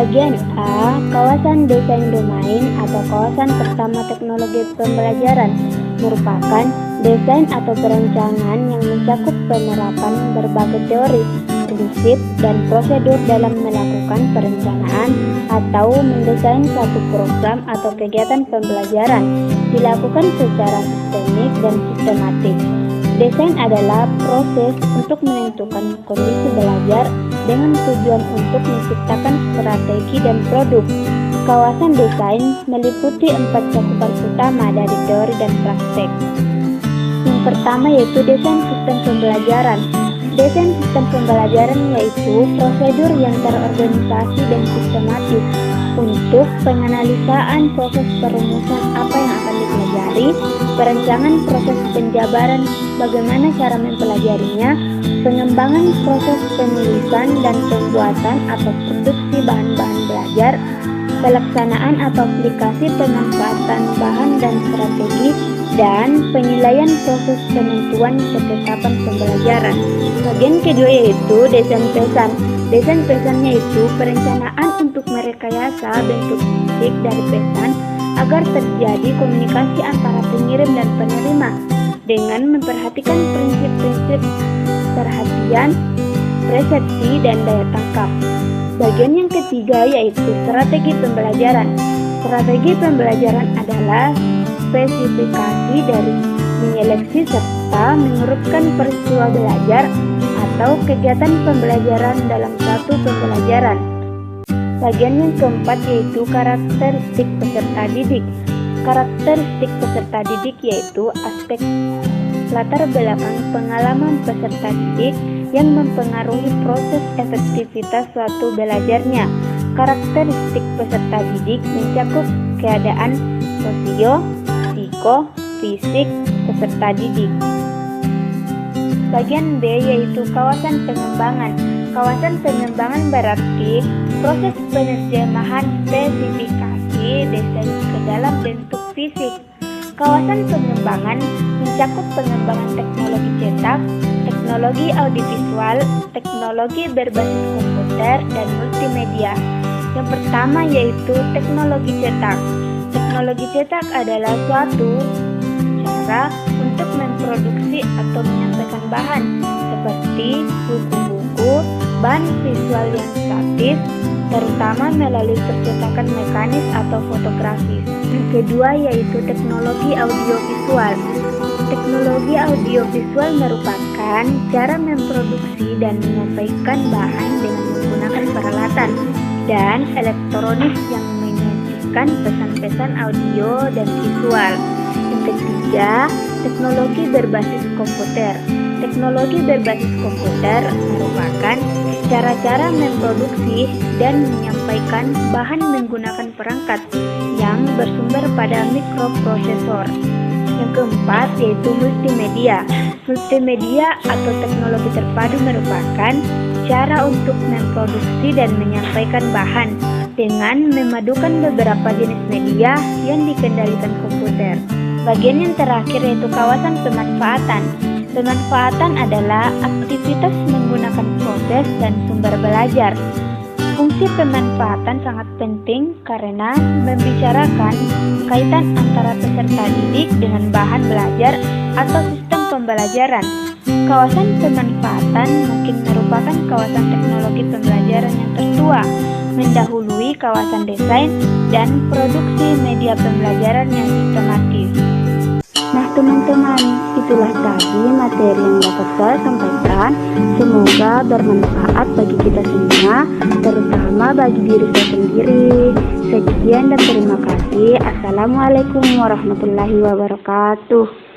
Bagian A, kawasan desain domain atau kawasan pertama teknologi pembelajaran merupakan desain atau perencanaan yang mencakup penerapan berbagai teori, prinsip, dan prosedur dalam melakukan perencanaan atau mendesain suatu program atau kegiatan pembelajaran dilakukan secara sistemik dan sistematis. Desain adalah proses untuk menentukan kondisi belajar dengan tujuan untuk menciptakan strategi dan produk. Kawasan desain meliputi 4 cakupan utama dari teori dan praktek. Yang pertama yaitu desain sistem pembelajaran. Desain sistem pembelajaran yaitu prosedur yang terorganisasi dan sistematis untuk penganalisaan proses perumusan apa yang akan dipelajari, perencanaan proses penjabaran bagaimana cara mempelajarinya, pengembangan proses penulisan dan pembuatan atau produksi bahan-bahan belajar, pelaksanaan atau aplikasi pemanfaatan bahan dan strategi, dan penilaian proses penentuan ketetapan pembelajaran. Bagian kedua yaitu desain pesan. Desain pesan yaitu perencanaan untuk merekayasa bentuk fisik dari pesan agar terjadi komunikasi antara pengirim dan penerima dengan memperhatikan prinsip-prinsip perhatian, persepsi, dan daya tangkap. Bagian yang ketiga yaitu strategi pembelajaran. Strategi pembelajaran adalah spesifikasi dari menyeleksi serta mengurutkan peristiwa belajar atau kegiatan pembelajaran dalam satu pembelajaran. Bagian yang keempat yaitu karakteristik peserta didik. Karakteristik peserta didik yaitu aspek latar belakang pengalaman peserta didik yang mempengaruhi proses efektivitas suatu belajarnya. Karakteristik peserta didik mencakup keadaan sosio, psiko, fisik peserta didik. Bagian B yaitu kawasan pengembangan. Kawasan pengembangan berarti proses penerjemahan spesifikasi desain ke dalam bentuk fisik. Kawasan pengembangan mencakup pengembangan teknologi cetak, teknologi audiovisual, teknologi berbasis komputer, dan multimedia. Yang pertama yaitu teknologi cetak. Teknologi cetak adalah suatu cara untuk memproduksi atau menyampaikan bahan seperti buku-buku, bahan visual yang statis, terutama melalui percetakan mekanis atau fotografis. Yang kedua yaitu teknologi audiovisual. Teknologi audiovisual merupakan cara memproduksi dan menyampaikan bahan dengan menggunakan peralatan dan elektronik yang menyajikan pesan-pesan audio dan visual. Yang ketiga, teknologi berbasis komputer. Teknologi berbasis komputer merupakan cara-cara memproduksi dan menyampaikan bahan menggunakan perangkat yang bersumber pada mikroprosesor. Yang keempat yaitu multimedia. Multimedia atau teknologi terpadu merupakan cara untuk memproduksi dan menyampaikan bahan dengan memadukan beberapa jenis media yang dikendalikan komputer. Bagian yang terakhir yaitu kawasan pemanfaatan. Pemanfaatan adalah aktivitas menggunakan proses dan sumber belajar. Fungsi pemanfaatan sangat penting karena membicarakan kaitan antara peserta didik dengan bahan belajar atau sistem pembelajaran. Kawasan pemanfaatan mungkin merupakan kawasan teknologi pembelajaran yang tertua, mendahului kawasan desain dan produksi media pembelajaran yang sistematis. Nah teman-teman, itulah tadi materi yang dapat saya sampaikan. Semoga bermanfaat bagi kita semua, terutama bagi diri saya sendiri. Sekian dan terima kasih. Assalamualaikum warahmatullahi wabarakatuh.